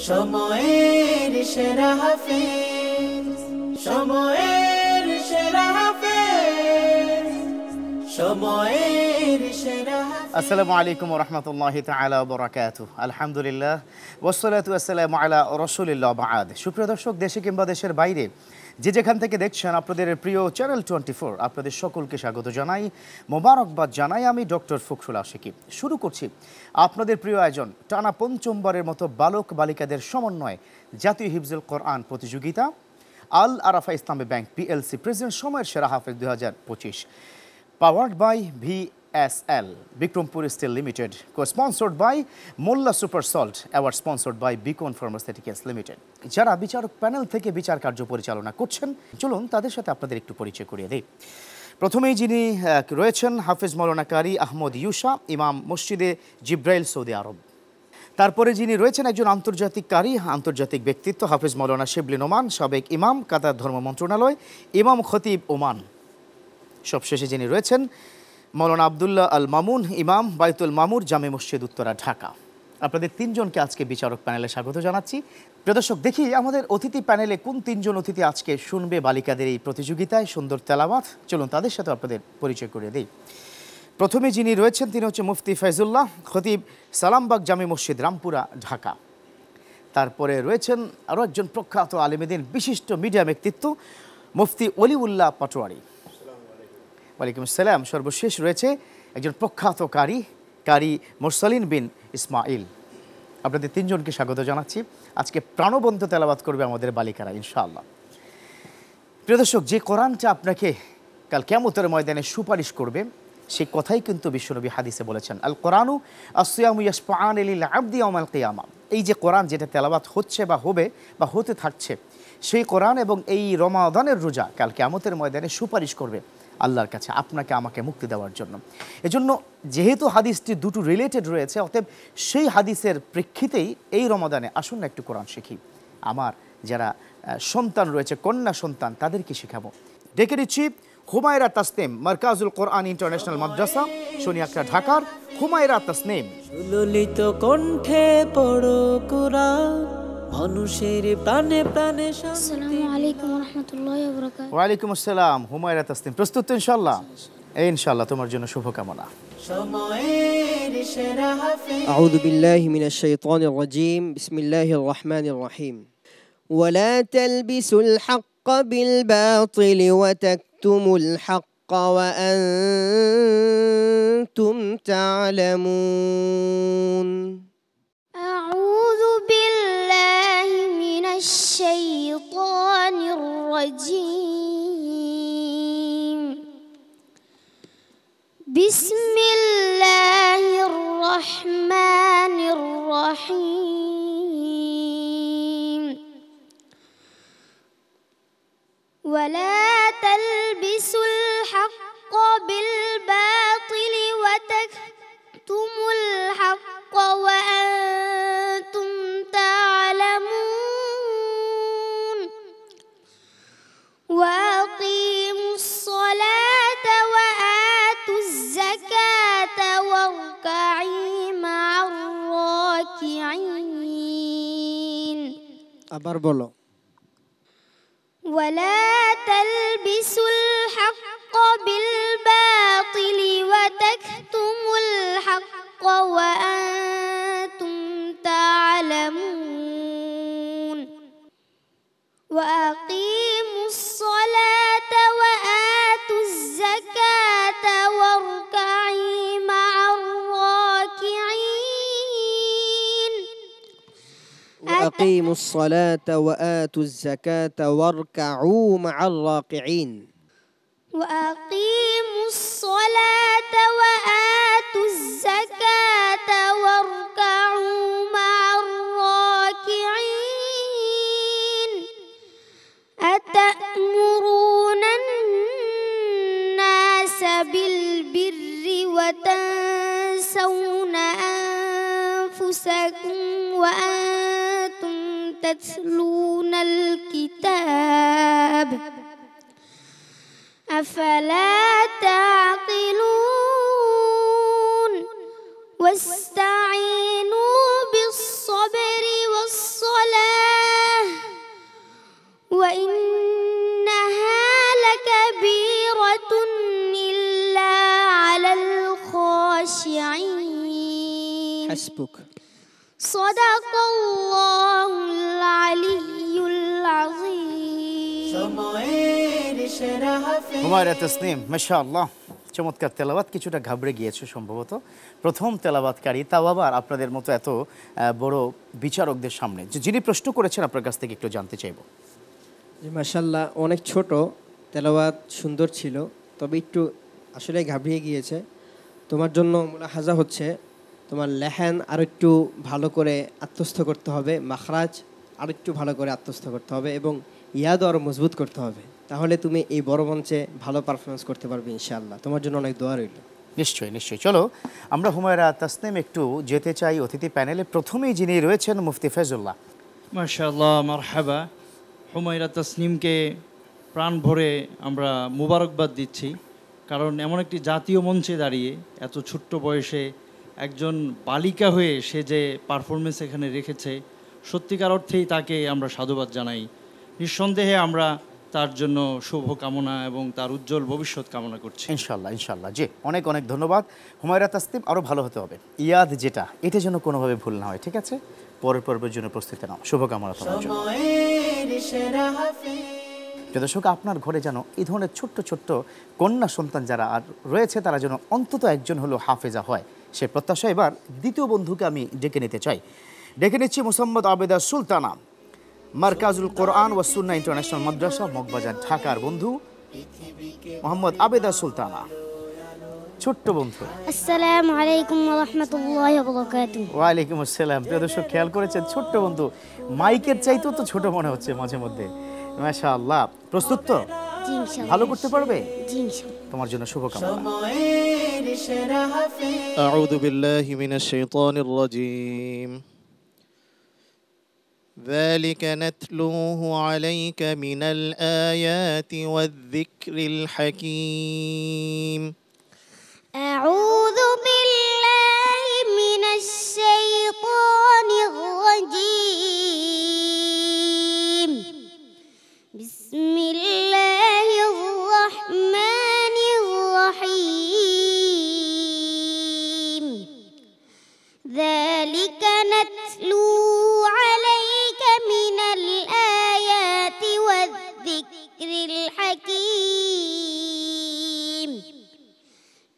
সময়ের সেরা হাফেজ, সময়ের সেরা হাফেজ, সময়ের সেরা হাফেজ। আসসালামু আলাইকুম ওয়া রাহমাতুল্লাহি তাআলা ওয়া বারাকাতুহু। আলহামদুলিল্লাহ ওয়াসসালাতু ওয়াসসালামু আলা রাসূলিল্লাহ বা'দ। সুপ্রিয় দর্শক, দেশে কিংবা দেশের বাইরে যে যেখান থেকে দেখছেন আপনাদের প্রিয় চ্যানেল 24, আপনাদের সকলকে স্বাগত জানাই, মোবারকবাদ জানাই। আমি ডক্টর ফখরুল আশিকি। শুরু করছি আপনাদের প্রিয় আয়োজন, টানা পঞ্চমবারের মতো বালক বালিকাদের সমন্বয়ে জাতীয় হিফজুল কোরআন প্রতিযোগিতা আল আরাফা ইসলামী ব্যাংক পিএলসি প্রেজেন্ট সময়ের সেরা হাফেজ 2025, powered by VSL Bikrampur steel limited, co-sponsored by Molla super salt, award sponsored by Beacon pharmaceuticals limited. যারা বিচারক প্যানেল থেকে বিচার কার্য পরিচালনা করছেন, চলুন তাদের সাথে আপনাদের একটু পরিচয় করিয়ে দিই। প্রথমেই যিনি রয়েছেন হাফেজ মাওলানা কারি আহমদ ইউসা, ইমাম মসজিদে জিব্রাইল, সৌদি আরব। তারপরে যিনি রয়েছেন একজন আন্তর্জাতিক কারি, আন্তর্জাতিক ব্যক্তিত্ব, হাফেজ মাওলানা শিবলি নোমান, সাবেক ইমাম, কাতার ধর্ম মন্ত্রণালয়, ইমাম খতিব ওমান। সবশেষে যিনি রয়েছেন মাওলানা আবদুল্লাহ আল মামুন, ইমাম, বাইতুল মামুর, জামে মসজিদ, উত্তরা, ঢাকা। আপনাদের তিনজনকে আজকে বিচারক প্যানেলে স্বাগত জানাচ্ছি। প্রিয় দর্শক, দেখি আমাদের অতিথি প্যানেলে কোন তিনজন অতিথি আজকে শুনবে বালিকাদের এই প্রতিযোগিতায় সুন্দর তেলাওয়াত। চলুন তাদের সাথে আপনাদের পরিচয় করিয়ে দিই। প্রথমে যিনি রয়েছেন তিনি হচ্ছে মুফতি ফয়জুল্লাহ, খতিব, সালামবাগ জামে মসজিদ, রামপুরা, ঢাকা। তারপরে রয়েছেন আরও একজন প্রখ্যাত আলেমেদিন, বিশিষ্ট মিডিয়া ব্যক্তিত্ব, মুফতি অলিউল্লাহ পাটোয়ারি। ওয়ালাইকুম আসসালাম। সর্বশেষ রয়েছে একজন প্রখ্যাত কারি, কারি মুরসালিন বিন ইসমাইল। আপনাদের তিনজনকে স্বাগত জানাচ্ছি। আজকে প্রাণবন্ত তেলাওয়াত করবে আমাদের বালিকারা ইনশাআল্লাহ। প্রিয় দর্শক, যে কোরআনটা আপনাকে কাল কিয়ামতের ময়দানে সুপারিশ করবে, সেই কথাই কিন্তু বিশ্বনবী হাদিসে বলেছেন, আল কোরআনু আসসিয়ামু ইয়াশফাআন লিল আবদি ইয়াওমাল কিয়ামা। এই যে কোরআন যেটা তেলাওয়াত হচ্ছে বা হবে বা হতে থাকছে, সেই কোরআন এবং এই রমাদানের রোজা কাল কিয়ামতের ময়দানে সুপারিশ করবে আল্লাহর কাছে আপনাকে আমাকে মুক্তি দেওয়ার জন্য। এজন্য যেহেতু হাদিসটি দুটো রিলেটেড রয়েছে, অতএব সেই হাদিসের প্রেক্ষিতেই এই রমাদানে আসুন না একটু কোরআন শিখি। আমার যারা সন্তান রয়েছে, কন্যা সন্তান, তাদেরকে শেখাবো। ডেকে দিচ্ছি হুমায়রা তাসনিম, মারকাজুল কোরআন ইন্টারন্যাশনাল মাদ্রাসা, শনিয়াকড়া, ঢাকার হুমায়রা তাসনিম। ললিত কণ্ঠে পড়ো কোরআন, মানুষের প্রাণে প্রাণে শান্তি। আসসালামু আলাইকুম ওয়া রাহমাতুল্লাহি ওয়া বারাকাতুহু। ওয়ালাইকুম আসসালাম। হুমায়রা তাসনিম, প্রস্তুত তো ইনশাআল্লাহ? ইনশাআল্লাহ, তোমার জন্য শুভকামনা। সময়ের সেরা হাফেজ। أعوذ بالله من الشيطان الرجيم. بسم الله الرحمن الرحيم. ولا تلبسوا الحق بالباطل وتكتموا الحق وأنتم تعلمون. أعوذ بالله من الشيطان الرجيم. بسم الله الرحمن الرحيم. ولا تلبسوا الحق بالباطل وتكتموا الحق وأنتم تعلمون. وأقيموا الصلاة وآتوا الزكاة واركعوا مع الراكعين. আবার বলো। ولا تلبسوا الحق بالباطل وتكتموا الحق وأنتم تعلمون. وأقيموا الصلاة وآتوا الزكاة واركعوا مع الراكعين. وأقيموا الصلاة وآتوا الزكاة واركعوا مع الراكعين. وأقيموا الصلاة وآتوا الزكاة واركعوا مع الراكعين. أتأمرون الناس بالبر وتنسون أنفسكم وأنتم تتلون الكتاب أفلا تعقلون. واستعينوا بالصبر والصلاة হাসবুক। সাদাকাল্লাহুল আলিয়্যুল আযীম। সময়ের সেরা হাফেজ হুমায়রা তাসনিম, মাশাআল্লাহ, চমৎকার তেলাওয়াত। কিছুটা ঘাবড়ে গিয়েছে সম্ভবত, প্রথম তেলাওয়াতকারী, তাও আবার আপনাদের মতো এত বড় বিচারকদের সামনে। যিনি প্রশ্ন করেছেন আপনার কাছ থেকে একটু জানতে চাইব। জি মাশাআল্লাহ, অনেক ছোট, তেলাওয়াত সুন্দর ছিল, তবে একটু আসলে ঘাবড়িয়ে গিয়েছে। তোমার জন্য মুলাহাজা হচ্ছে তোমার লেহান আরও একটু ভালো করে আত্মস্থ করতে হবে, মাখরাজ আরও একটু ভালো করে আত্মস্থ করতে হবে এবং ইয়াদও আরও মজবুত করতে হবে। তাহলে তুমি এই বড় মঞ্চে ভালো পারফরমেন্স করতে পারবে ইনশাআল্লাহ। তোমার জন্য অনেক দোয়া রইল। নিশ্চয়ই নিশ্চয়ই। চলো আমরা হুমায়রা তাসনিম একটু যেতে চাই অতিথি প্যানেলে। প্রথমেই যিনি রয়েছেন মুফতি ফয়জুল্লাহ। মাশাআল্লাহ, মারহাবা। হুমায়রা তাসনিমকে প্রাণ ভরে আমরা মুবারকবাদ দিচ্ছি, কারণ এমন একটি জাতীয় মঞ্চে দাঁড়িয়ে এত ছোট্ট বয়সে একজন বালিকা হয়ে সে যে পারফরমেন্স এখানে রেখেছে, সত্যিকার অর্থেই তাকে আমরা সাধুবাদ জানাই। নিঃসন্দেহে আমরা তার জন্য শুভ কামনা এবং তার উজ্জ্বল ভবিষ্যৎ কামনা করছি। ইনশাল্লাহ ইনশাল্লাহ। জি, অনেক অনেক ধন্যবাদ। হুমায়রা তাসনিম, আরও ভালো হতে হবে। ইয়াদ যেটা, এটা যেন কোনোভাবে ভুল না হয়, ঠিক আছে? পরের পর্বের জন্য প্রস্তুতি নাও। শুভকামনা তোমার জন্য। সময়ের সেরা হাফেজ দর্শক, আপনার ঘরে যেন এই ধরনের ছোট্ট ছোট্ট কন্যা সন্তান যারা আর রয়েছে, তারা যেন অন্তত একজন হলো হাফেজা হয়, সে প্রত্যাশা এবার দ্বিতীয় বন্ধুকে আমি ডেকে নিতে চাই। ডেকে নিচ্ছি মোসাম্মদ আবেদা সুলতানা, মারকাজুল কোরআন ওয়া সুন্নাহ ইন্টারন্যাশনাল মাদ্রাসা, মগবাজার, ঢাকার বন্ধু মোহাম্মদ আবেদা সুলতানা, ছোট্ট বন্ধু। আসসালামু আলাইকুম ওয়া রাহমাতুল্লাহি ওয়া বারাকাতুহু। ওয়ালাইকুম আসসালাম। প্রিয় দর্শক, খেয়াল করেছেন ছোট্ট বন্ধু মাইকের চাইতেও তো ছোট মনে হচ্ছে মাঝে মধ্যে। মাশাআল্লাহ, প্রস্তুত তো? জি ইনশাআল্লাহ। ভালো করতে পারবে? জি ইনশাআল্লাহ। তোমার জন্য শুভকামনা। সময়ের সেরা হাফেজ أعوذ بالله من الشيطان الرجيم ذلك نتلوه عليك من الآيات والذكر الحكيم أعوذ بالله من الشيطان الرجيم. بسم الله الرحمن الرحيم. ذلك نتلو عليك من الآيات والذكر الحكيم.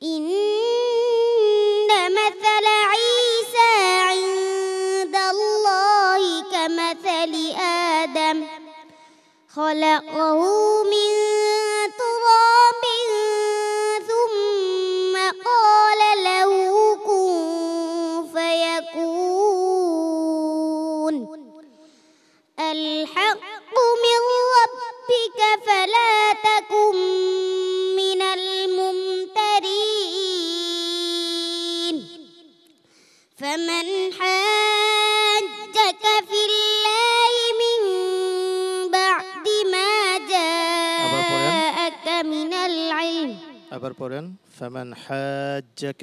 إن مثل عيسى عند الله كمثل آدم خلقه من تراب ثم قال له كن فيكون. الحق من ربك فلا تكن من الممترين. فمن حاجك في الله من بعد ما جاءك من العلم أبر قرآن فمن حاجك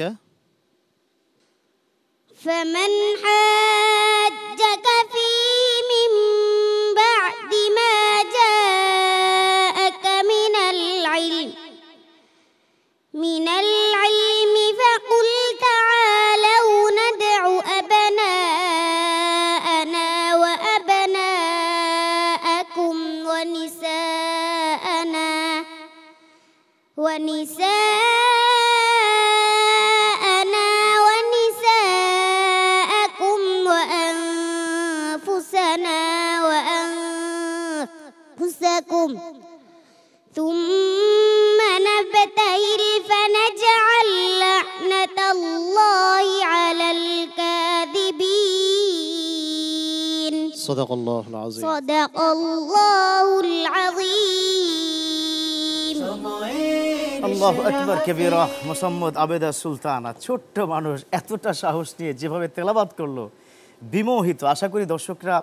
فيه من بعد ما جاءك من العلم فقل تعالوا ندع أبناءنا وأبناءكم ونساءنا ونساءكم وأنفسنا وأنفسكم ثم نبتهل فنجعل لعنة الله على الكاذبين. صدق الله العظيم. صدق الله العظيم. সময়ের আল্লাহু সেরা আকবার হাফেজ কবিরা। মোসাম্মদ আবেদা সুলতানা, ছোট্ট মানুষ, এতটা সাহস নিয়ে যেভাবে তেলাওয়াত করলো, বিমোহিত। আশা করি দর্শকরা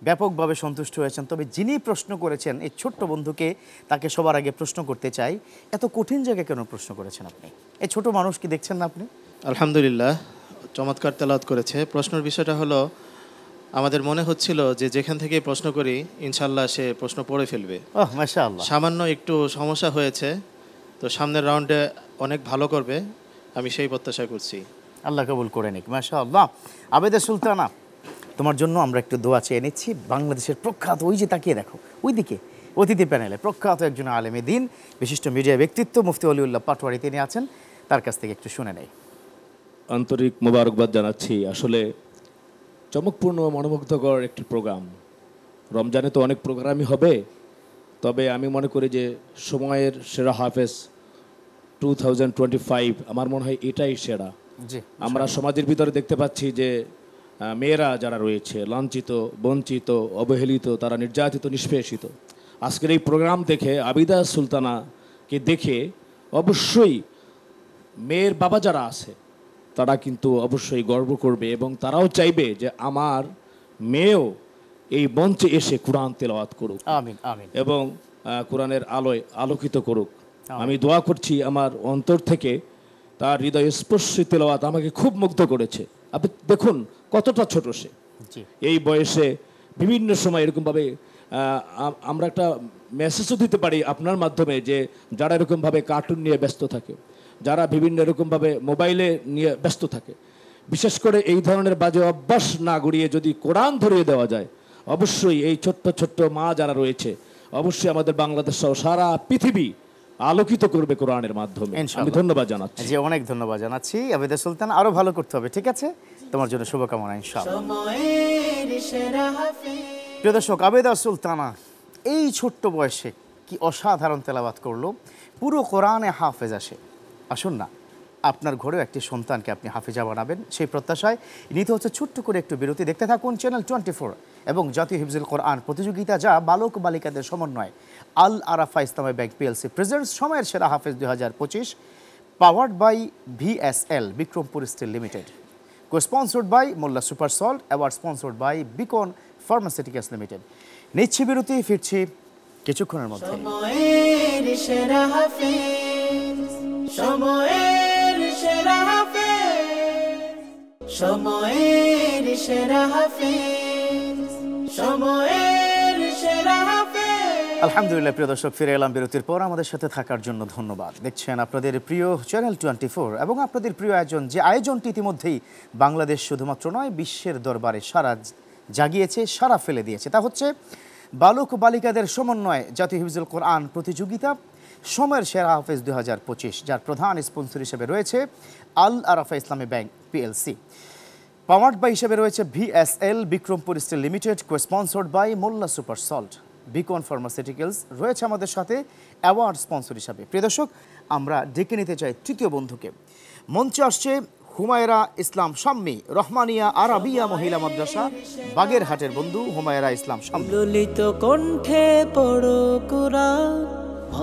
ব্যাপকভাবে সন্তুষ্ট হয়েছেন। তবে যিনি প্রশ্ন করেছেন এই ছোট্ট বন্ধুকে, তাকে সবার আগে প্রশ্ন করতে চাই, এত কঠিন জায়গায় কেন প্রশ্ন করেছেন আপনি? এই ছোট মানুষ কি দেখছেন না আপনি? আলহামদুলিল্লাহ, চমৎকার তেলাওয়াত করেছে। প্রশ্নের বিষয়টা হলো, আমাদের মনে হচ্ছিল যে যেখান থেকে প্রশ্ন করি ইনশাল্লাহ সে প্রশ্ন পড়ে ফেলবে। ওহ মাশাআল্লাহ। সামান্য একটু সমস্যা হয়েছে, তো সামনের রাউন্ডে অনেক ভালো করবে, আমি সেই প্রত্যাশা করছি। আল্লাহ কবুল করে নিক, মাশাআল্লাহ। আবেদা সুলতানা, তোমার জন্য আমরা একটু দোয়া চেয়ে নিচ্ছি। বাংলাদেশের প্রখ্যাত, ওই যে তাকিয়ে দেখো ওইদিকে, অতিথি প্যানেলে প্রখ্যাত একজন আলেমে দিন, বিশিষ্ট মিডিয়া ব্যক্তিত্ব মুফতি অলিউল্লাহ পাটোয়ারি তিনি আছেন, তার কাছ থেকে একটু শুনে নেই। আন্তরিক মোবারকবাদ জানাচ্ছি। আসলে চমকপূর্ণ মনোমুগ্ধকর একটি প্রোগ্রাম। রমজানে তো অনেক প্রোগ্রামই হবে, তবে আমি মনে করি যে সময়ের সেরা হাফেজ 2025 আমার মনে হয় এটাই সেরা। জি, আমরা সমাজের ভিতরে দেখতে পাচ্ছি যে মেয়েরা যারা রয়েছে লাঞ্ছিত, বঞ্চিত, অবহেলিত, তারা নির্যাতিত, নিষ্পেষিত। আজকের এই প্রোগ্রাম দেখে আবিদা সুলতানাকে দেখে অবশ্যই মেয়ের বাবা যারা আছে তারা কিন্তু অবশ্যই গর্ব করবে এবং তারাও চাইবে যে আমার মেয়েও এই মঞ্চে এসে কোরআন তেলাওয়াত করুক, আমিন আমিন, এবং কোরআনের আলোয় আলোকিত করুক। আমি দোয়া করছি আমার অন্তর থেকে, তার হৃদয় স্পর্শী তেলাওয়াত আমাকে খুব মুগ্ধ করেছে। আপনি দেখুন কতটা ছোট সে, জি এই বয়সে বিভিন্ন সময় এরকমভাবে আমরা একটা মেসেজও দিতে পারি আপনার মাধ্যমে, যে যারা এরকমভাবে কার্টুন নিয়ে ব্যস্ত থাকে, যারা বিভিন্ন এরকমভাবে মোবাইলে নিয়ে ব্যস্ত থাকে, বিশেষ করে এই ধরনের বাজে অভ্যাস না গড়িয়ে যদি কোরআন ধরিয়ে দেওয়া যায়, অবশ্যই এই ছোট্ট ছোট্ট মা যারা রয়েছে অবশ্যই আমাদের বাংলাদেশ সহ সারা পৃথিবী আলোকিত করবে কোরআনের মাধ্যমে। আমি ধন্যবাদ জানাচ্ছি। জি, অনেক ধন্যবাদ জানাচ্ছি আবেদা সুলতান, আরো ভালো করতে হবে, ঠিক আছে? তোমার জন্য শুভকামনা ইনশাআল্লাহ। সময়ের সেরা হাফেজ। প্রিয় দর্শক, আবেদা সুলতানা এই ছোট্ট বয়সে কি অসাধারণ তেলাওয়াত করলো, পুরো কোরআনে হাফেজ আসে। আসুন না, আপনার ঘরেও একটি সন্তানকে আপনি হাফেজা বানাবেন, সেই প্রত্যাশায় নিতে হচ্ছে ছোট্ট করে একটু বিরতি। দেখতে থাকুন চ্যানেল 24 এবং জাতীয় হিফজুল কোরআন প্রতিযোগিতা, যা বালক বালিকাদের সমন্বয় আল আরাফা ইসলামী ব্যাংক পিএলসি প্রেজেন্টস সময়ের সেরা হাফেজ 2025, powered by VSL Bikrampur steel limited, co-sponsored by Molla super salt, award sponsored by Beacon pharmaceuticals limited. নিচ্ছি বিরতি, ফিরছি কিছুক্ষণের মধ্যে। সময়ের সেরা হাফেজ, সময়ের সেরা হাফেজ, সময়ের সেরা হাফেজ, সময়ের সেরা হাফেজ। আলহামদুলিল্লাহ, প্রিয় দর্শক, ফিরে এলাম বিরতির পর। আমাদের সাথে থাকার জন্য ধন্যবাদ। দেখছেন আপনাদের প্রিয় চ্যানেল 24 এবং আপনাদের প্রিয় আয়োজন, যে আয়োজনটি ইতিমধ্যেই বাংলাদেশ শুধুমাত্র নয়, বিশ্বের দরবারে সারা জাগিয়েছে, সারা ফেলে দিয়েছে। তা হচ্ছে বালক বালিকাদের সমন্বয়ে জাতীয় হিফজুল কোরআন প্রতিযোগিতা সময়ের সেরা হাফেজ 2025, যার প্রধান স্পন্সর হিসেবে রয়েছে আল আরাফা ইসলামী ব্যাংক পিএলসি, পাওয়ার্ড বাই হিসেবে রয়েছে VSL Bikrampur steel limited, co-sponsored by Molla super salt, Beacon pharmaceuticals রয়েছে আমাদের সাথে অ্যাওয়ার্ড স্পন্সর হিসাবে। প্রিয় দর্শক, আমরা ডেকে নিতে চাই তৃতীয় বন্ধুকে। মঞ্চে আসছে হুমায়রা ইসলাম শাম্মী, রহমানিয়া আরাবিয়া মহিলা মাদ্রাসা বাগেরহাটের বন্ধু হুমায়রা ইসলাম শাম্মী। ললিত কণ্ঠে পড়ো কুরআন।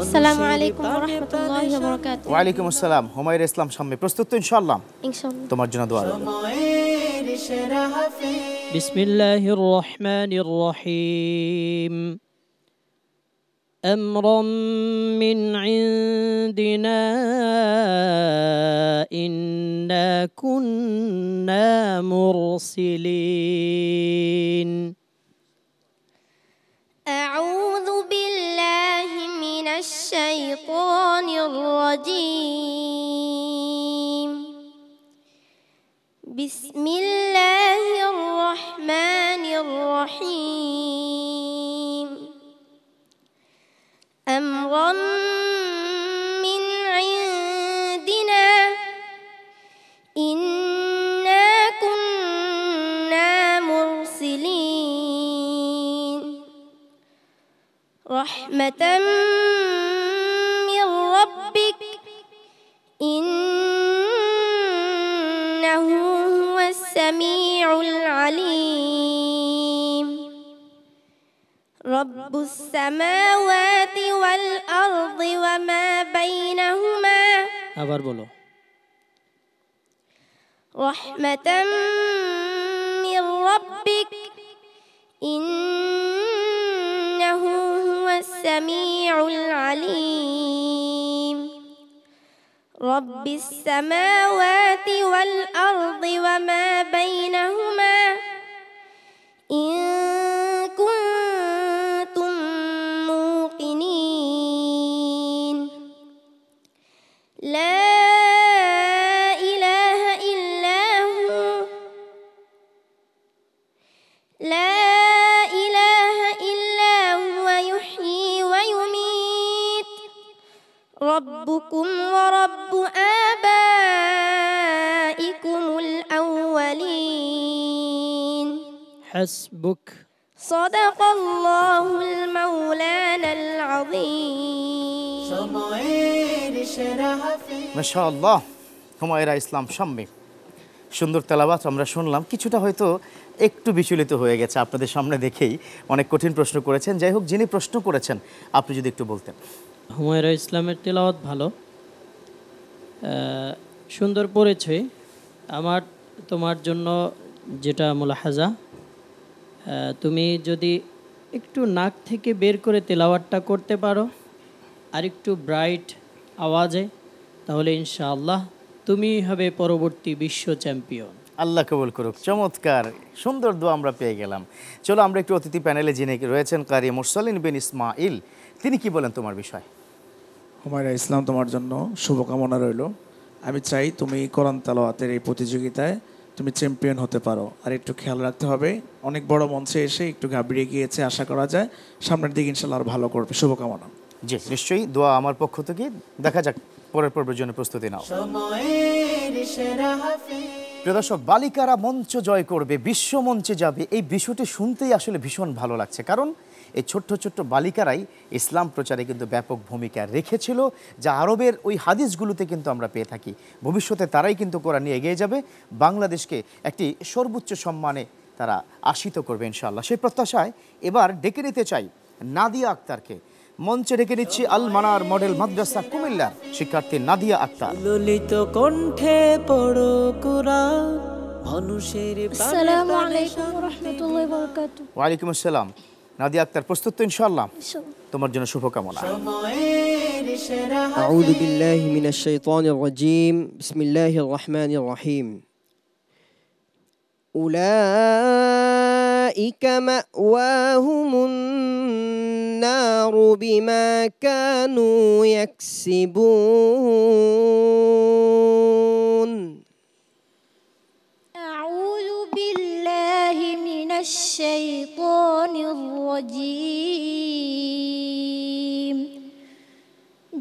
আসসালামু আলাইকুম ওয়া রাহমাতুল্লাহি ওয়া বারাকাতুহু। ওয়ালাইকুম আসসালাম। হুমায়রা ইসলাম শাম্মী, প্রস্তুত তো ইনশাআল্লাহ? ইনশাআল্লাহ। তোমার জন্য দোয়া রইল। সময়ের সেরা হাফেজ। বিসমিল্লাহির রহমানির রহিম। أمرا من عندنا إنا كنا مرسلين. أعوذ بالله من الشيطان الرجيم. بسم الله الرحمن الرحيم. أمرا من عندنا إنا كنا مرسلين. رحمة من ربك إنه هو السميع العليم. رب السماوات والأرض وما بينهما. আবার বলো। رحمة من ربك إنه هو السميع العليم. رب السماوات والأرض وما بينهما إن كنتم موقنين. لا إله إلا حسبك صدق الله المولانا العظيم সময়ের সেরা হাফেজ মাশাআল্লাহ, হুমায়রা ইসলাম শাম্মী। সুন্দর তেলাওয়াত আমরা শুনলাম। কিছুটা হয়তো একটু বিচলিত হয়ে গেছে আপনাদের সামনে দেখেই, অনেক কঠিন প্রশ্ন করেছেন। যাই হোক, যিনি প্রশ্ন করেছেন আপনি যদি একটু বলতেন। হুমায়রা ইসলামের তেলাওয়াত ভালো, সুন্দর পড়েছে। আমার তোমার জন্য যেটা মুলাহাজা, তুমি যদি একটু নাক থেকে বের করে তেলাওয়াতটা করতে পারো আর একটু ব্রাইট আওয়াজে, তাহলে ইনশাআল্লাহ তুমি হবে পরবর্তী বিশ্ব চ্যাম্পিয়ন। আল্লাহ কবুল করুক। চমৎকার সুন্দর দোয়া আমরা পেয়ে গেলাম। চলো আমরা একটু অতিথি প্যানেলে যিনি রয়েছেন কারি মুরসালিন বিন ইসমাইল, তিনি কি বলেন তোমার বিষয়? হুমায়রা ইসলাম, তোমার জন্য শুভকামনা রইল। আমি চাই তুমি কোরআন তেলাওয়াতের এই প্রতিযোগিতায় তুমি চ্যাম্পিয়ন হতে পারো। আর একটু খেয়াল রাখতে হবে, অনেক বড় মঞ্চে এসে একটু ঘাবড়িয়ে গিয়েছে, আশা করা যায় সামনের দিকে ইনশাল্লাহ আর ভালো করবে। শুভকামনা। জি নিশ্চয়ই, দোয়া আমার পক্ষ থেকে। দেখা যাক পরের পর্বের জন্য প্রস্তুতি নাও। সময়ের সেরা হাফেজ প্রিয় দর্শক, বালিকারা মঞ্চ জয় করবে, বিশ্ব মঞ্চে যাবে, এই বিষয়টি শুনতেই আসলে ভীষণ ভালো লাগছে। কারণ এই ছোট্ট ছোট্ট বালিকারাই ইসলাম প্রচারে কিন্তু ব্যাপক ভূমিকা রেখেছিল, যা আরবের ওই হাদিসগুলোতে কিন্তু আমরা পেয়ে থাকি। ভবিষ্যতে তারাই কিন্তু কোরআন নিয়ে এগিয়ে যাবে, বাংলাদেশকে একটি সর্বোচ্চ সম্মানে তারা আসিত করবে ইনশাআল্লাহ। সেই প্রত্যাশায় এবার ডেকে নিতে চাই নাদিয়া আক্তারকে। মঞ্চে ডেকে নিচ্ছি আল মানার মডেল মাদ্রাসা কুমিল্লার শিক্ষার্থী নাদিয়া আক্তার। ললিত কণ্ঠে পড়ো কুরআন মানুষের السلام عليكم ورحمة الله وبركاته ওয়ালাইকুম আসসালাম। নাদিয়া আক্তার, প্রস্তুত তো ইনশাআল্লাহ? তোমার জন্য শুভকামনা। সময়ের সেরা أعوذ بالله من الشيطان الرجيم بسم الله الرحمن الرحيم أولئك مأواهم النار بما كانوا يكسبون أعوذ بالله من الشيطان الرجيم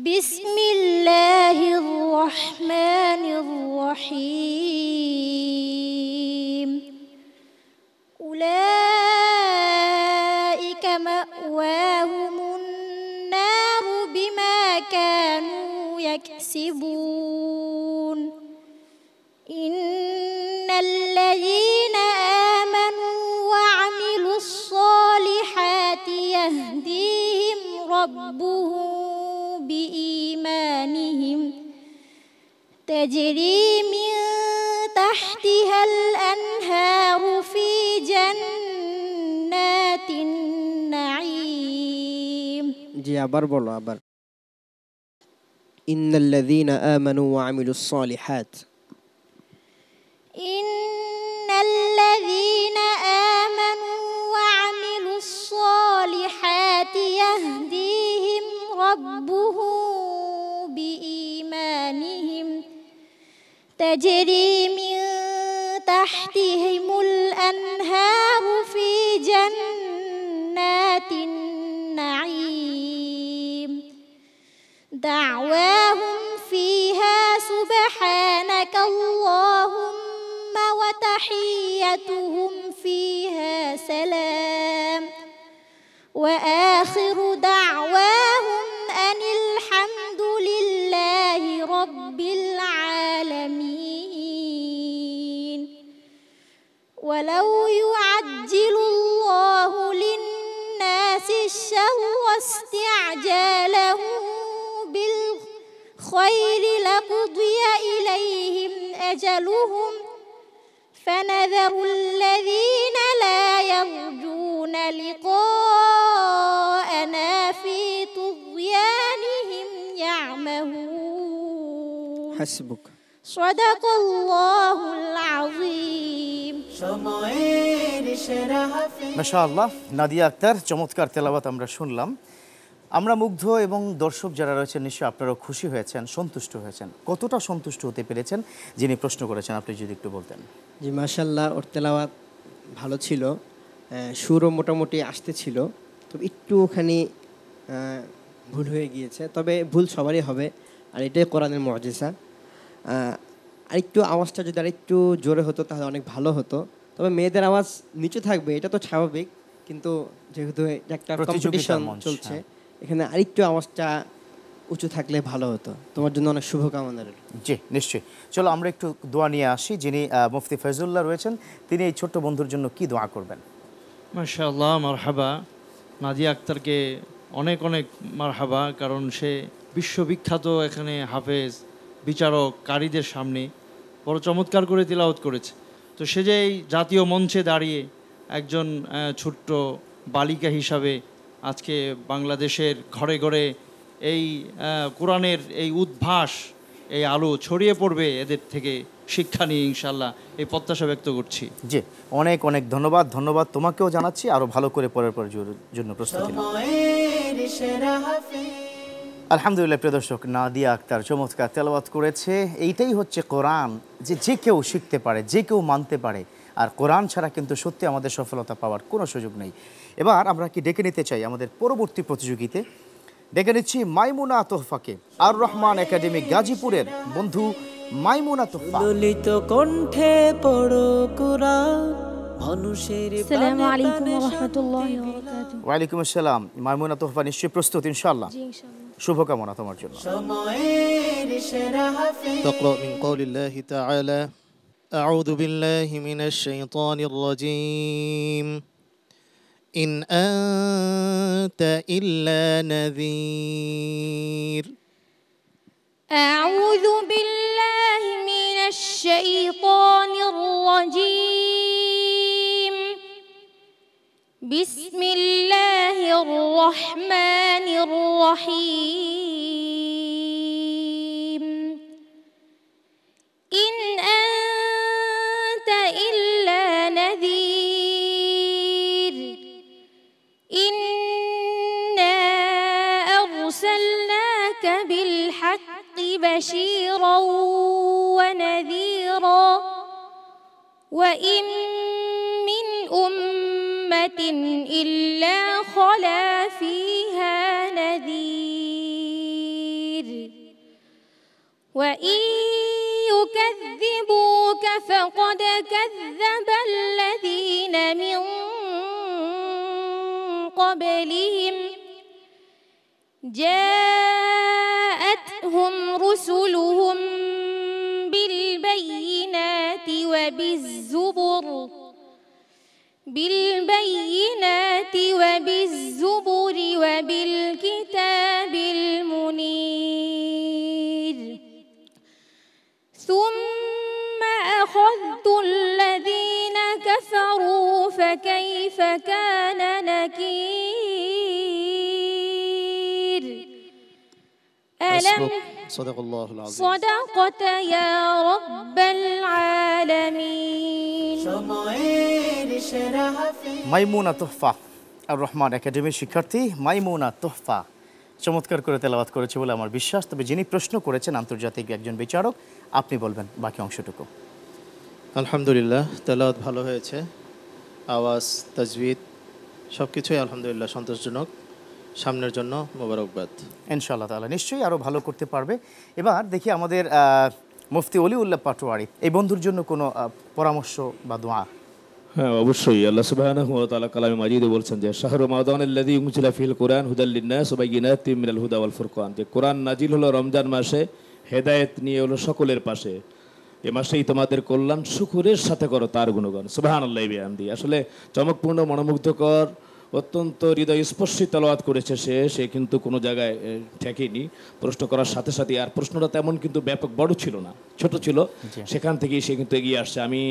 بسم الله الرحمن الرحيم أولئك مأواهم النار بما كانوا يكسبون إن الذين آمنوا وعملوا الصالحات يهديهم ربهم بإيمانهم تجري من تحتها الأنهار في جنات النعيم জি আবার বলো আবার। إن الذين آمنوا وعملوا الصالحات إن الذين آمنوا وعملوا الصالحات يهديهم ربهم بإيمانهم تجري من تحتهم الأنهار في جنات النعيم دعواهم فيها سبحانك اللهم وتحيتهم فيها سلام وآخر دعواهم أن الحمد لله رب العالمين ولو يعجل الله للناس الشر استعجالهم بالخير لقضي إليهم أجلهم فنذر الذين لا يرجون لقاءنا في طغيانهم يعمهون حسبك صدق الله العظيم সময়ের সেরা হাফেজ মাশাআল্লাহ, নাদিয়া আক্তার, চমৎকার তেলাওয়াত আমরা শুনলাম। আমরা মুগ্ধ এবং দর্শক যারা রয়েছেন নিশ্চয়ই আপনারাও খুশি হয়েছেন, সন্তুষ্ট হয়েছেন। কতটা সন্তুষ্ট হতে পেরেছেন যিনি প্রশ্ন করেছেন আপনি যদি একটু বলতেন। জি মাশাল্লাহ, ওর তেলাওয়াত ভালো ছিল, সুরও মোটামুটি আসতেছিল, তবে একটুখানি ভুল হয়ে গিয়েছে, তবে ভুল সবারই হবে, আর এটাই কোরআনের মুআজিজা। আরেকটু আওয়াজটা যদি আরেকটু জোরে হতো তাহলে অনেক ভালো হতো, তবে মেয়েদের আওয়াজ নিচু থাকবে এটা তো স্বাভাবিক, কিন্তু যেহেতু এটা একটা প্রতিযোগিতার কম্পিটিশন মঞ্চ, চলছে, হ্যাঁ। এখানে আরেকটু আওয়াজটা উঁচু থাকলে ভালো হতো। তোমার জন্য অনেক শুভকামনা রইল। জি নিশ্চয়ই। চলো আমরা একটু দোয়া নিয়ে আসি। যিনি মুফতি ফয়জুল্লাহ রয়েছেন, তিনি এই ছোট্ট বন্ধুর জন্য কি দোয়া করবেন? মাশাআল্লাহ, মারহাবা। নাদিয়া আক্তারকে অনেক অনেক মারহাবা, কারণ সে বিশ্ববিখ্যাত এখানে হাফেজ, বিচারক, কারীদের সামনে বড় চমৎকার করে তিলাওয়াত করেছে। তো সে যে এই জাতীয় মঞ্চে দাঁড়িয়ে একজন ছোট্ট বালিকা হিসাবে আজকে বাংলাদেশের ঘরে ঘরে এই কোরআনের এই উদ্ভাস, এই আলো ছড়িয়ে পড়বে এদের থেকে শিক্ষা নিয়ে, ইনশাল্লাহ এই প্রত্যাশা ব্যক্ত করছি। জি অনেক অনেক ধন্যবাদ। ধন্যবাদ তোমাকেও জানাচ্ছি, আরও ভালো করে পরের জন্য প্রস্তুতি নাও। সময়ের সেরা হাফেজ। আলহামদুলিল্লাহ প্রিয় দর্শক, নাদিয়া আক্তার চমৎকার তেলাওয়াত করেছে। এইটাই হচ্ছে কোরআন, যে কেউ শিখতে পারে, যে কেউ মানতে পারে। আর কোরআন ছাড়া কিন্তু সত্যি আমাদের সফলতা পাওয়ার কোনো সুযোগ নেই। এবার আমরা কি ডেকে নিতে চাই আমাদের পরবর্তী প্রতিযোগিতে? ডেকে নিচ্ছি মাইমুনা তোহফাকে, আর রহমান একাডেমি গাজীপুরের বন্ধু মাইমুনা তোহফা। ললিত কণ্ঠে পড়ো কুরআন, মানুষের আসসালামু আলাইকুম ওয়া রাহমাতুল্লাহি ওয়া বারাকাতুহু। ওয়ালাইকুম আসসালাম। মাইমুনা তোহফা নিশ্চয়ই প্রস্তুত ইনশাআল্লাহ? জি ইনশাআল্লাহ। শুভকামনা তোমার জন্য। সময়ের সেরা হাফেজ। تقرأ من قول الله تعالى: أعوذ بالله من الشيطان الرجيم إن أنت إلا نذير. أعوذ بالله من الشيطان الرجيم بسم الله الرحمن الرحيم إن أنت إلا نذير إنا أرسلناك بالحق بشيرا ونذيرا وإن من أمة إلا خلا فيها نذير وإن يكذبوك فقد كذب الذين من قبلهم جاءتهم رسلهم بالبينات وبالزبر وبالكتاب المنير ثم أخذت الذين كفروا فكيف كان نكير ألم صدق الله العظيم. صدقت يا رب العالمين. সময়ের সেরা হাফেজ। মাইমুনা তোহফা, আর রহমান একাডেমির শিক্ষার্থী মাইমুনা তোহফা চমৎকার করে তেলাওয়াত করেছে বলে আমার বিশ্বাস। তবে যিনি প্রশ্ন করেছেন আন্তর্জাতিক একজন বিচারক, আপনি বলবেন বাকি অংশটুকু। আলহামদুলিল্লাহ, তেলাওয়াত ভালো হয়েছে, আওয়াজ, তাজবিদ সব কিছুই আলহামদুলিল্লাহ সন্তোষজনক। সামনের জন্য মোবারকবাদ। ইনশাআল্লাহ তাআলা নিশ্চয়ই আরও ভালো করতে পারবে। এবার দেখি আমাদের মুফতি অলিউল্লাহ পাটোয়ারি, এই বন্ধুর জন্য কোনো পরামর্শ বা দোয়া। হ্যাঁ অবশ্যই। আল্লাহ সুবহানাহু ওয়া তাআলা কালামে মাজিদে বলছেন যে শাহরু রমাদানাল্লাযী উনজিলা ফিল কুরআন হুদাল লিন-নাস ওয়া বাইয়িনাতিম মিনাল হুদা ওয়াল ফুরকান, যে কোরআন নাজিল হলো রমজান মাসে, হেদায়েত নিয়ে হলো সকলের পাশে। এ মাসেই তোমাদের কল্যাণ, শুকরের সাথে করো তার গুণগান। সুবহানাল্লাহি বিহামদি। আসলে চমকপূর্ণ, মনোমুগ্ধকর, অত্যন্ত হৃদয়স্পর্শী তেলাওয়াত করেছে সে কিন্তু কোনো জায়গায় ঠেকেনি প্রশ্ন করার সাথে সাথে। আর প্রশ্নটা তেমন কিন্তু ব্যাপক বড় ছিল না, ছোট ছিল, সেখান থেকেই সে কিন্তু এগিয়ে আসছে। আমি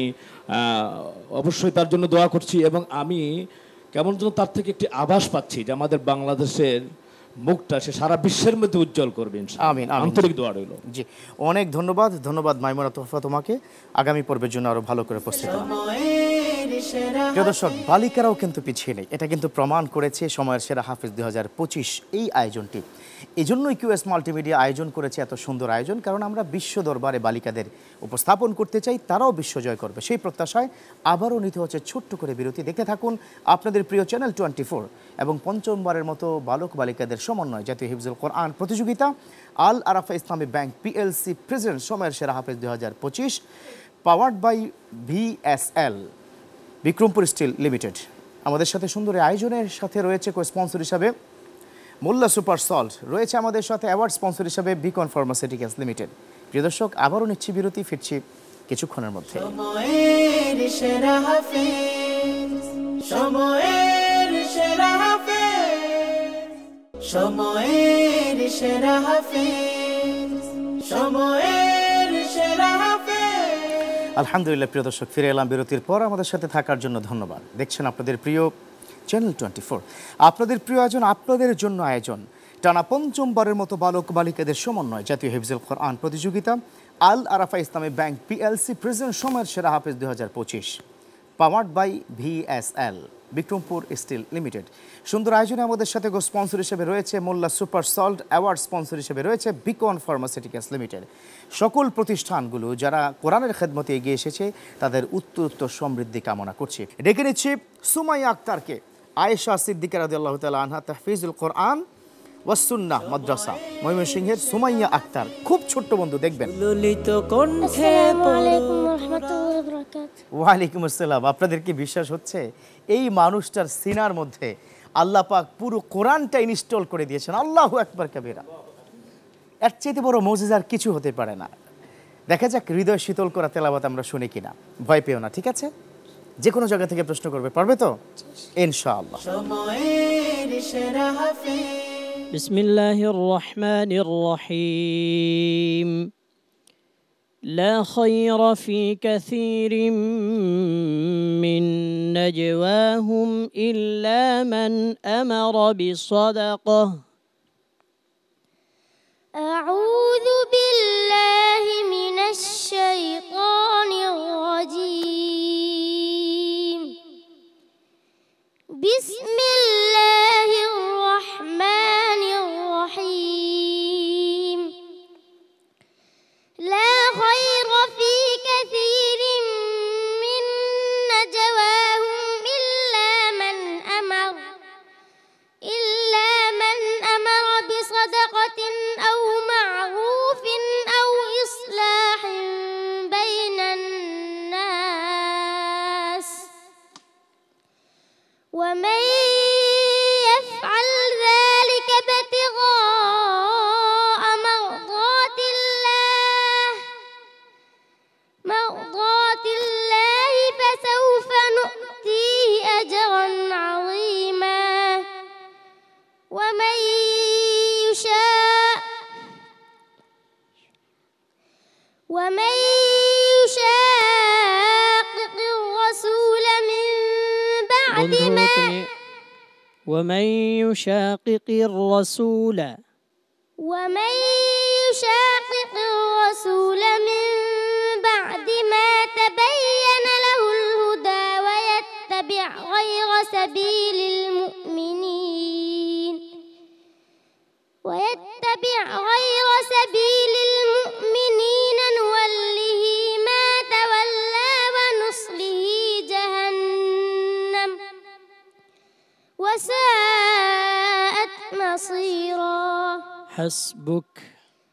অবশ্যই তার জন্য দোয়া করছি, এবং আমি কেমন যেন তার থেকে একটি আভাস পাচ্ছি যে আমাদের বাংলাদেশের মুখটা সে সারা বিশ্বের মধ্যে উজ্জ্বল করবে ইনশাআল্লাহ। আমিন, আন্তরিক দোয়া রইল। জি অনেক ধন্যবাদ। ধন্যবাদ মাইমুনা তোহফা তোমাকে। আগামী পর্বের জন্য আরও ভালো করে প্রস্তুত হন। সময়ের সেরা প্রিয় দর্শক, বালিকারাও কিন্তু পিছিয়ে নেই, এটা কিন্তু প্রমাণ করেছে সময়ের সেরা হাফেজ 2025 এই আয়োজনটি। এই জন্যই কিউএস মাল্টিমিডিয়া আয়োজন করেছে এত সুন্দর আয়োজন, কারণ আমরা বিশ্ব দরবারে বালিকাদের উপস্থাপন করতে চাই, তারাও বিশ্ব জয় করবে সেই প্রত্যাশায় আবারও নিতে হচ্ছে ছোট্ট করে বিরতি। দেখতে থাকুন আপনাদের প্রিয় চ্যানেল 24 এবং পঞ্চমবারের মতো বালক বালিকাদের সমন্বয় জাতীয় হিফজুল কোরআন প্রতিযোগিতা আল আরাফা ইসলামী ব্যাংক পিএলসি প্রেজেন্ট সময়ের সেরা হাফেজ 2025 powered by VSL Bikrampur steel limited. আমাদের সাথে সুন্দর এই আয়োজনের সাথে রয়েছে কো স্পন্সর হিসাবে মোল্লা সুপার সল্ট, রয়েছে আমাদের সাথে অ্যাওয়ার্ড স্পন্সর হিসাবে বিকন ফার্মাসিউটিক্যালস লিমিটেড। প্রিয় দর্শক, আবারও নিচ্ছি বিরতি, ফিরছি কিছুক্ষণের মধ্যে। সময়ের সেরা হাফেজ, সময়ের সেরা হাফেজ, সময়ের সেরা হাফেজ, সময়ের সেরা হাফেজ। আলহামদুলিল্লাহ প্রিয় দর্শক, ফিরে এলাম বিরতির পর। আমাদের সাথে থাকার জন্য ধন্যবাদ। দেখছেন আপনাদের প্রিয় চ্যানেল 24, আপনাদের প্রিয় আয়োজন, আপনাদের জন্য আয়োজন। টানা পঞ্চমবারের মতো বালক বালিকাদের সমন্বয় জাতীয় হিফজুল কোরআন প্রতিযোগিতা আল আরাফা ইসলামী ব্যাংক পিএলসি প্রেজেন্ট সময়ের সেরা হাফেজ 2025, powered by VSL Bikrampur steel limited. সুন্দর আয়োজনে আমাদের সাথে স্পন্সর হিসেবে রয়েছে Molla super salt, award sponsor হিসেবে রয়েছে বিকন ফার্মাসিউটিক্যালস লিমিটেড। সকল প্রতিষ্ঠানগুলো যারা কোরআনের খেদমতে এগিয়ে এসেছে তাদের উত্তরোত্তর সমৃদ্ধি কামনা করছি। ডেকে নিচ্ছি সুমাইয়া আক্তারকে। আয়েশা সিদ্দিকা রাদিয়াল্লাহু তাআলা আনহা তাহফিজুল কোরআন ওয়াসসুন্নাহ মাদ্রাসা ময়মনসিংহের সুমাইয়া আক্তার। খুব ছোট্ট বন্ধু, দেখবেন। ললিত কণ্ঠে আসসালামু আলাইকুম ওয়া রাহমাতুল্লাহি ওয়া বারাকাতুহু। ওয়ালাইকুম আসসালাম। আপনাদের কি বিশ্বাস হচ্ছে এই মানুষটার সিনার মধ্যে আল্লাহ পাক পুরো কোরআনটা ইনস্টল করে দিয়েছেন? আল্লাহু আকবার কাবীরা। এর চেয়ে বড় মুজিজার কিছু হতে পারে না। দেখা যাক হৃদয় শীতল করা তেলাওয়াত আমরা শুনি কিনা। ভয় পেও না, ঠিক আছে? যে কোনো জায়গা থেকে প্রশ্ন করবে, পারবে তো ইনশাআল্লাহ। সময়ের সেরা হাফেজ, বিসমিল্লাহির রহমানির রহিম। لا خير في كثير من نجواهم إلا من أمر بصدقة. أعوذ بالله من الشيطان الرجيم. بسم الله الرحمن الرحيم. لا خير في كثير من نجواهم إلا من أمر بصدقة أو معروف أو إصلاح بين الناس، ومن يفعل ذلك ابتغاء مرضات الله فسوف نؤتيه أجرا عظيما. ومن يشاقق الرسول من بعد ما ومن يشاقق الرسول من بعد ما تبين له الهدى ويتبع غير سبيل المؤمنين نوله ما تولى ونصله جهنم وساءت مصيرا. حسبك.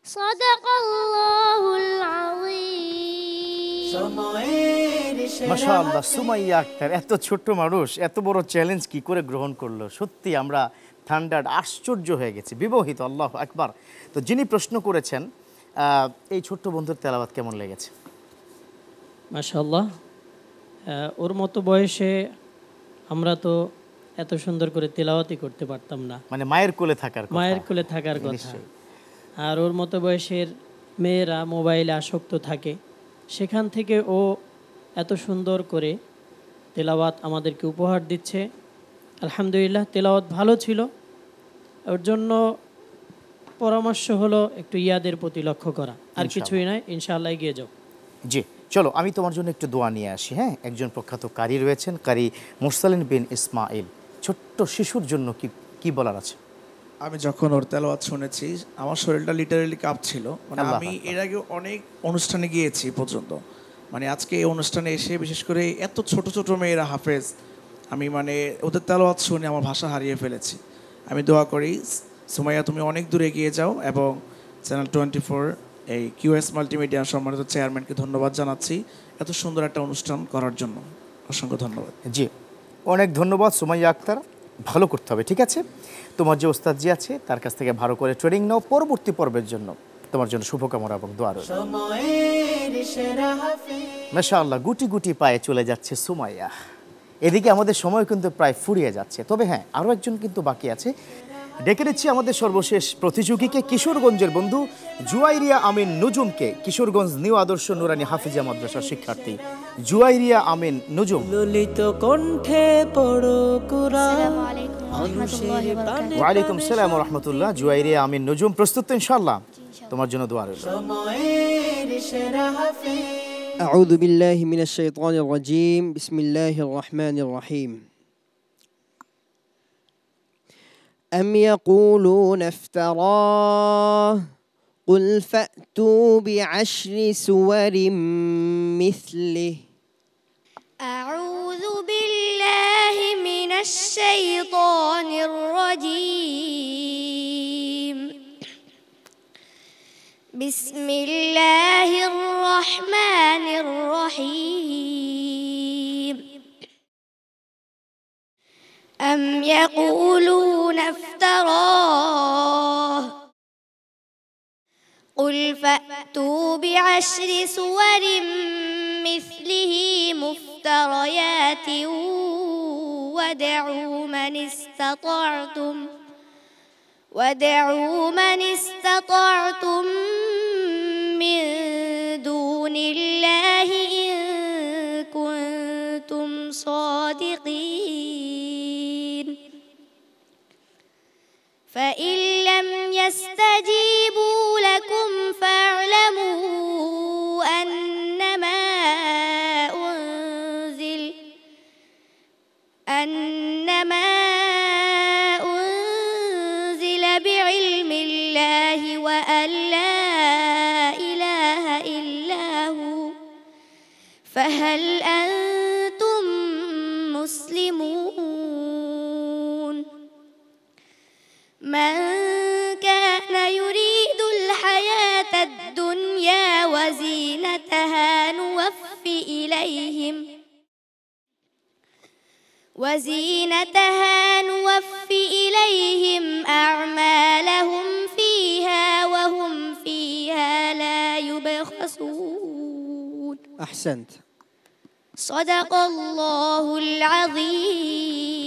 صدق الله العظيم. সময়ের সেরা মাশাআল্লাহ, সুমাইয়া আক্তার এত ছোট্ট মানুষ এত বড় চ্যালেঞ্জ কি করে গ্রহণ করলো? সত্যি আমরা থান্ডার্ড, আশ্চর্য হয়ে গেছি, বিমোহিত। আল্লাহু আকবার। তো যিনি প্রশ্ন করেছেন, এই ছোট্ট বন্ধুর তেলাওয়াত কেমন লেগেছে? মাশাআল্লাহ, ওর মতো বয়সে আমরা তো এত সুন্দর করে তেলাওয়াতই করতে পারতাম না। মানে মায়ের কোলে থাকার কথা। মায়ের কোলে থাকার কথা। নিশ্চয়ই। আর ওর মতো বয়সের মেয়েরা মোবাইলে আসক্ত থাকে, সেখান থেকে ও এত সুন্দর করে তেলাওয়াত আমাদেরকে উপহার দিচ্ছে। আলহামদুলিল্লাহ, তেলাওয়াত ভালো ছিল। ওর জন্য পরামর্শ হলো একটু ইয়াদের প্রতি লক্ষ্য করা, আর কিছুই নয়। ইনশাআল্লাহ এগিয়ে যাও। জি, চলো আমি তোমার জন্য একটু দোয়া নিয়ে আসি। হ্যাঁ, একজন প্রখ্যাত কারি রয়েছেন, কারি মুরসালিন বিন ইসমাইল। ছোট্ট শিশুর জন্য কি বলার আছে? আমি যখন ওর তেলাওয়াত শুনেছি আমার শরীরটা লিটারালি কাঁপছিল। মানে আমি এর আগে অনেক অনুষ্ঠানে গিয়েছি পর্যন্ত, মানে আজকে এই অনুষ্ঠানে এসে বিশেষ করে এত ছোট ছোট মেয়েরা হাফেজ, আমি মানে ওদের তেলাওয়াত শুনে আমার ভাষা হারিয়ে ফেলেছি। আমি দোয়া করি সুমাইয়া তুমি অনেক দূরে এগিয়ে যাও, এবং চ্যানেল 24 এই QS মাল্টিমিডিয়া সম্মানিত চেয়ারম্যানকে ধন্যবাদ জানাচ্ছি এত সুন্দর একটা অনুষ্ঠান করার জন্য। অসংখ্য ধন্যবাদ। জি, অনেক ধন্যবাদ সুমাইয়া আক্তার। ভালো করতে হবে, ঠিক আছে? তোমার যে ওস্তাদ জি আছে তার কাছ থেকে ভালো করে ট্রেনিং নাও পরবর্তী পর্বের জন্য। তোমার জন্য শুভকামনা এবং দোয়া রইল। সময়ের সেরা হাফেজ। মাশাআল্লাহ, গুটি গুটি পায়ে চলে যাচ্ছে সুমাইয়া। এদিকে আমাদের সময় কিন্তু প্রায় ফুরিয়ে যাচ্ছে, তবে হ্যাঁ, আরও একজন কিন্তু বাকি আছে। ডেকে নিচ্ছি আমাদের সর্বশেষ প্রতিযোগীকে, কিশোরগঞ্জের বন্ধু জুয়াইরিয়া আমিন নুজুমকে। কিশোরগঞ্জ নিউ আদর্শ নুরানী হাফিজিয়া মাদ্রাসার শিক্ষার্থী জুয়াইরিয়া আমিন নুজুম। ললিত কণ্ঠে পড়ো কুরআন। আসসালামু আলাইকুম ওয়া রাহমাতুল্লাহি ওয়া বারাকাতুহু। ওয়ালাইকুম সালাম ওয়া রাহমাতুল্লাহ। জুয়াইরিয়া আমিন নুজুম, প্রস্তুত তো ইনশাআল্লাহ? তোমার জন্য দোয়া রইল। সময়ের সেরা হাফেজ। أعوذ بالله من الشيطان الرجيم بسم الله الرحمن الرحيم أم يقولون افتراه قل فأتوا بعشر سور مثله أعوذ بالله من الشيطان الرجيم بسم الله الرحمن الرحيم أم يقولون افتراه قل فأتوا بعشر سور مثله مفتريات وادعوا من استطعتم من دون الله إن كنتم صادقين فإن لم يستجيبوا لكم فاعلموا أنما أنزل بعلم الله وأن لا إله إلا هو فهل أنتم مسلمون من كان يريد الحياة الدنيا وزينتها نوفي إليهم أعمالهم فيها وهم فيها لا يبخسون أحسنت صدق الله العظيم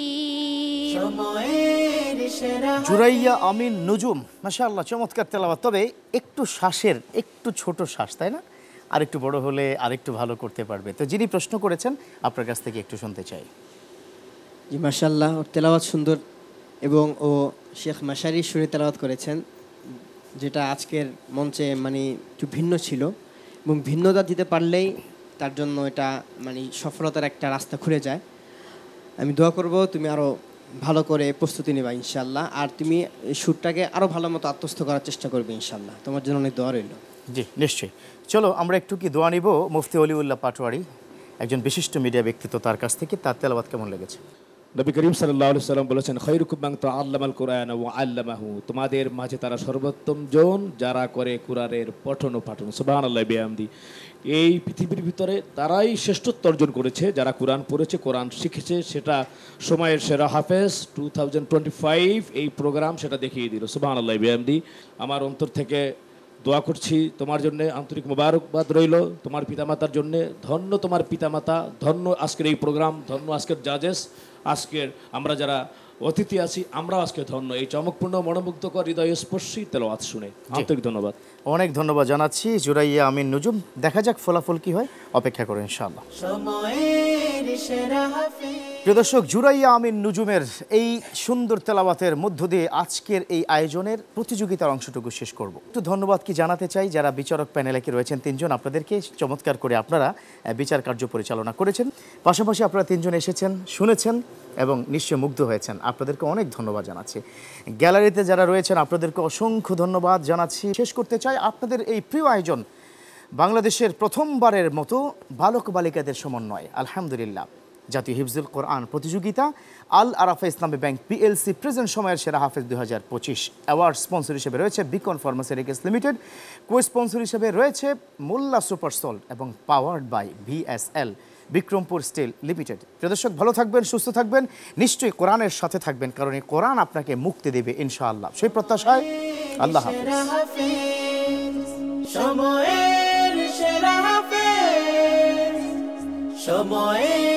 সময়ের সেরা জুরাইয়া আমিন নুজুম, মাশাআল্লাহ, চমৎকার তেলাওয়াত। তবে একটু শ্বাসের একটু ছোট শ্বাস, তাই না? আর একটু বড় হলে আর একটু ভালো করতে পারবে। তো যিনি প্রশ্ন করেছেন আপনার কাছ থেকে একটু শুনতে চাই। জি মাশাআল্লাহ, ওর তেলাওয়াত সুন্দর এবং ও শেখ মাশারির সুরে তেলাওয়াত করেছেন, যেটা আজকের মঞ্চে মানে একটু ভিন্ন ছিল এবং ভিন্নতা দিতে পারলেই তার জন্য এটা মানে সফলতার একটা রাস্তা খুলে যায়। আমি দোয়া করব তুমি আরও ভালো করে প্রস্তুতি নেবা ইনশাআল্লাহ, আর তুমি এই সুরটাকে আরও ভালো মতো আত্মস্থ করার চেষ্টা করবে ইনশাআল্লাহ। তোমার জন্য অনেক দোয়া রইল। জি নিশ্চয়ই। চলো আমরা একটু কি দোয়া নিব মুফতি অলিউল্লাহ পাটোয়ারি, একজন বিশিষ্ট মিডিয়া ব্যক্তিত্ব, তার কাছ থেকে। তার তেলাওয়াত কেমন লেগেছে? নবী করিম সাল্লাল্লাহু আলাইহি সাল্লাম বলেছেন, খায়রুকুম মান তাআল্লামাল কুরআন ওয়া আল্লামাহু, তোমাদের মাঝে তারা সর্বোত্তম জন যারা করে কুরআনের পঠন ও পাঠন। সুবহানাল্লাহি বিহামদি। এই পৃথিবীর ভিতরে তারাই শ্রেষ্ঠত্ব অর্জন করেছে যারা কোরআন পড়েছে, কোরআন শিখেছে। সেটা সময়ের সেরা হাফেজ 2025 এই প্রোগ্রাম সেটা দেখিয়ে দিল। সুবহানাল্লাহি বিহামদি। আমার অন্তর থেকে দোয়া করছি তোমার জন্য, আন্তরিক মোবারকবাদ রইল তোমার পিতামাতার জন্য। ধন্য তোমার পিতামাতা, ধন্য আজকের এই প্রোগ্রাম, ধন্য আজকের জাজেস, আজকের আমরা যারা অতিথি আছি, আমরাও আজকে ধন্য এই চমকপূর্ণ মনোমুগ্ধকর হৃদয়স্পর্শী তেলাওয়াত শুনে। আন্তরিক ধন্যবাদ। অনেক ধন্যবাদ জানাচ্ছি জুরাইয়া আমিন নুজুম। দেখা যাক ফলাফল কি হয়, অপেক্ষা করো ইনশাআল্লাহ। সময়ের সেরা হাফেজ। প্রিয় দর্শক, জুরাইয়া আমিন নুজুমের এই সুন্দর তেলাওয়াতের মধ্য দিয়ে আজকের এই আয়োজনের প্রতিযোগিতার অংশটুকু শেষ করব। একটু ধন্যবাদ কি জানাতে চাই যারা বিচারক প্যানেলে কি রয়েছেন, তিনজন, আপনাদেরকে চমৎকার করে আপনারা বিচার কার্য পরিচালনা করেছেন। পাশাপাশি আপনারা তিনজন এসেছেন, শুনেছেন এবং নিশ্চয় মুগ্ধ হয়েছেন। আপনাদেরকে অনেক ধন্যবাদ জানাচ্ছি। গ্যালারিতে যারা রয়েছেন আপনাদেরকে অসংখ্য ধন্যবাদ জানাচ্ছি। শেষ করতে চাই আপনাদের এই প্রিয় আয়োজন, বাংলাদেশের প্রথমবারের মতো বালক বালিকাদের সমন্বয়, আলহামদুলিল্লাহ, জাতীয় হিফজুল কোরআন প্রতিযোগিতা আল আরাফা ইসলামী ব্যাংক পিএলসি প্রেজেন্ট সময়ের সেরা হাফেজ 2025 অ্যাওয়ার্ড স্পন্সর হিসেবে রয়েছে Beacon pharmaceuticals limited, co sponsor হিসেবে রয়েছে মোল্লা সুপার সল্ট এবং powered by VSL. Bikrampur steel limited. প্রিয় দর্শক, ভালো থাকবেন, সুস্থ থাকবেন, নিশ্চয়ই কোরআনের সাথে থাকবেন, কারণ এই কোরআন আপনাকে মুক্তি দেবে ইনশাআল্লাহ। সেই প্রত্যাশায় আল্লাহ হাফেজ। সেরা হাফেজ, সময়ের সেরা হাফেজ, সময়ের